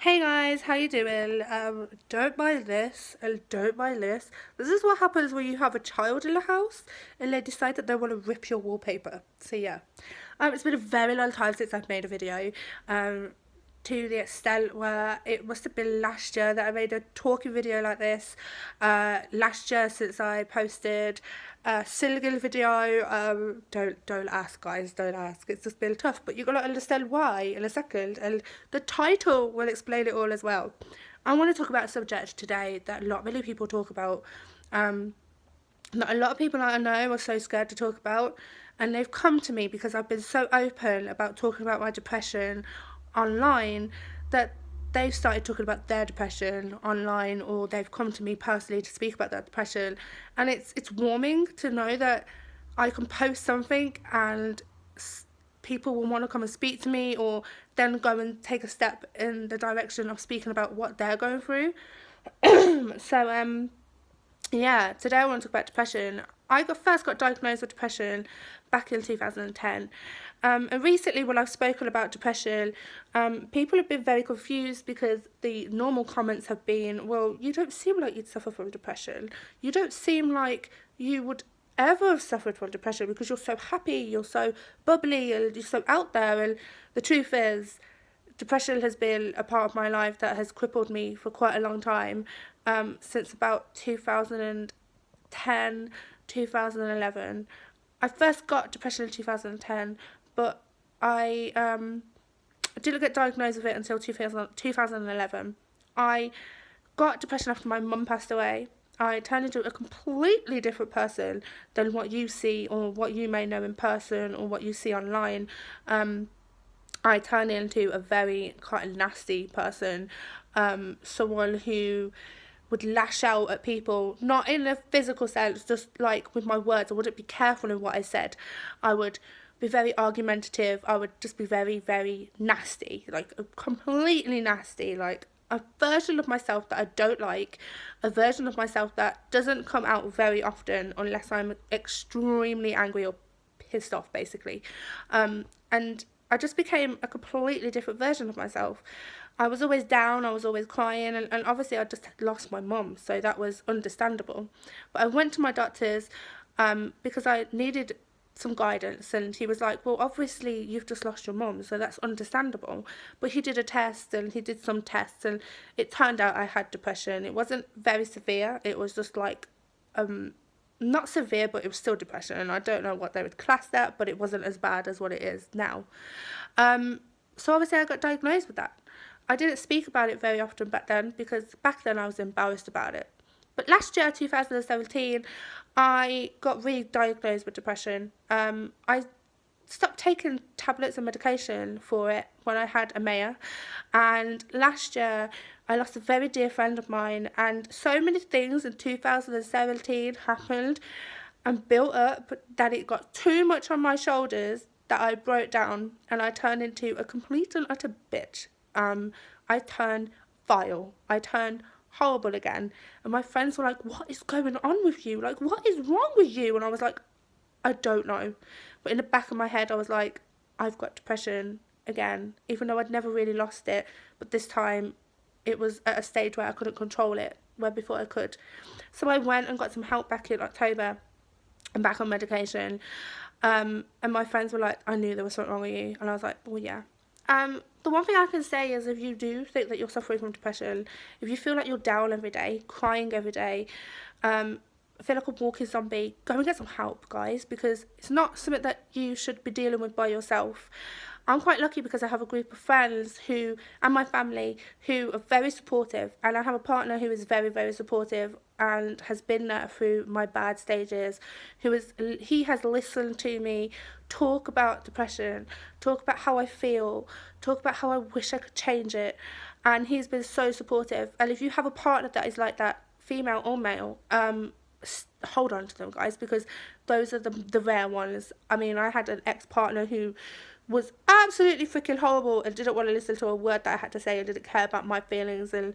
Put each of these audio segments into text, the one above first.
Hey guys, how you doing? Don't buy this and don't buy this. This is what happens when you have a child in the house and they decide that they want to rip your wallpaper. So yeah, it's been a very long time since I've made a video. Um, to the extent where it must have been last year that I made a talking video like this. Last year since I posted a single video. Don't ask, guys, don't ask. It's just been tough, but you're gonna understand why in a second, and the title will explain it all as well. I want to talk about a subject today that not many people talk about. That a lot of people that I know are so scared to talk about, and they've come to me because I've been so open about talking about my depression online that they've started talking about their depression online, or they've come to me personally to speak about their depression. And it's warming to know that I can post something and people will want to come and speak to me, or then go and take a step in the direction of speaking about what they're going through. So yeah, today I want to talk about depression. First got diagnosed with depression back in 2010. And recently, when I've spoken about depression, people have been very confused because the normal comments have been, well, you don't seem like you'd suffer from depression. You don't seem like you would ever have suffered from depression because you're so happy, you're so bubbly, and you're so out there. And the truth is, depression has been a part of my life that has crippled me for quite a long time, since about 2010, 2011. I first got depression in 2010, but I didn't get diagnosed with it until 2011. I got depression after my mum passed away. I turned into a completely different person than what you see or what you may know in person or what you see online. I turned into a very quite a nasty person, someone who would lash out at people, not in a physical sense, just like with my words. I wouldn't be careful in what I said. I would be very argumentative. I would just be very, very nasty, like completely nasty, like a version of myself that I don't like, a version of myself that doesn't come out very often unless I'm extremely angry or pissed off, basically. And I just became a completely different version of myself. I was always down, I was always crying, and obviously I just lost my mum, so that was understandable. But I went to my doctors because I needed some guidance, and he was like, well, obviously you've just lost your mum, so that's understandable. But he did a test, and he did some tests, and it turned out I had depression. It wasn't very severe, it was just like not severe, but it was still depression, and I don't know what they would class that, but it wasn't as bad as what it is now. So obviously I got diagnosed with that. I didn't speak about it very often back then because back then I was embarrassed about it. But last year, 2017, I got re-diagnosed with depression. I stopped taking tablets and medication for it when I had a mayor, and last year I lost a very dear friend of mine, and so many things in 2017 happened and built up that it got too much on my shoulders that I broke down and I turned into a complete and utter bitch. I turned vile. I turned horrible again. And my friends were like, what is going on with you? Like, what is wrong with you? And I was like, I don't know. But in the back of my head, I was like, I've got depression again, even though I'd never really lost it. But this time, it was at a stage where I couldn't control it, where before I could. So I went and got some help back in October. I'm back on medication. And my friends were like, I knew there was something wrong with you. And I was like, well, yeah. The one thing I can say is if you do think that you're suffering from depression, if you feel like you're down every day, crying every day, feel like a walking zombie, go and get some help, guys, because it's not something that you should be dealing with by yourself. I'm quite lucky because I have a group of friends who, and my family, who are very supportive, and I have a partner who is very, very supportive and has been there through my bad stages. He has listened to me talk about depression, talk about how I feel, talk about how I wish I could change it, and he's been so supportive. And if you have a partner that is like that, female or male, hold on to them, guys, because those are the rare ones. I mean, I had an ex-partner who was absolutely freaking horrible and didn't want to listen to a word that I had to say and didn't care about my feelings, and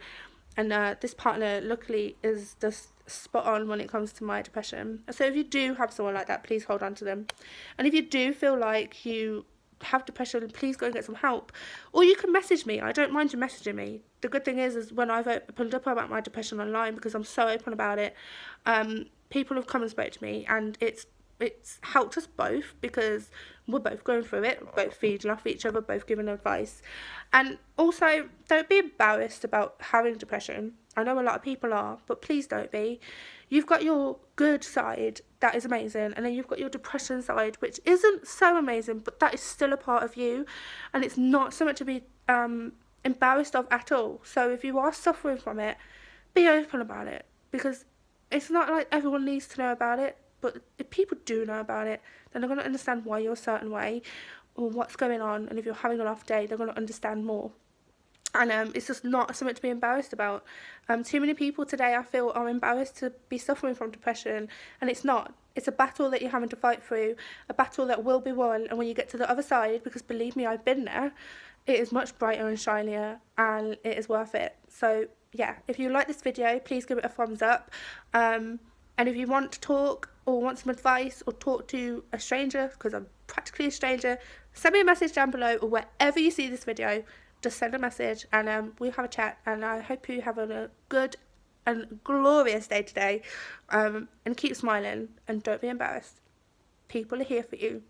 this partner luckily is just spot on when it comes to my depression. So if you do have someone like that, please hold on to them. And if you do feel like you have depression, please go and get some help. Or you can message me. I don't mind you messaging me. The good thing is when I've opened up about my depression online, because I'm so open about it, people have come and spoke to me, and it's helped us both, because we're both going through it, both feeding off each other, both giving advice. And also, don't be embarrassed about having depression. I know a lot of people are, but please don't be. You've got your good side, that is amazing, and then you've got your depression side, which isn't so amazing, but that is still a part of you, and it's not something to be embarrassed of at all. So if you are suffering from it, be open about it, because it's not like everyone needs to know about it, but if people do know about it, then they're going to understand why you're a certain way or what's going on, and if you're having an off day, they're going to understand more. And it's just not something to be embarrassed about. Too many people today, I feel, are embarrassed to be suffering from depression, and it's not. It's a battle that you're having to fight through, a battle that will be won, and when you get to the other side, because believe me, I've been there, it is much brighter and shinier, and it is worth it. So yeah, if you like this video, please give it a thumbs up. And if you want to talk or want some advice or talk to a stranger, because I'm practically a stranger, send me a message down below, or wherever you see this video, just send a message, and we'll have a chat. And I hope you have a good and glorious day today, and keep smiling, and don't be embarrassed. People are here for you.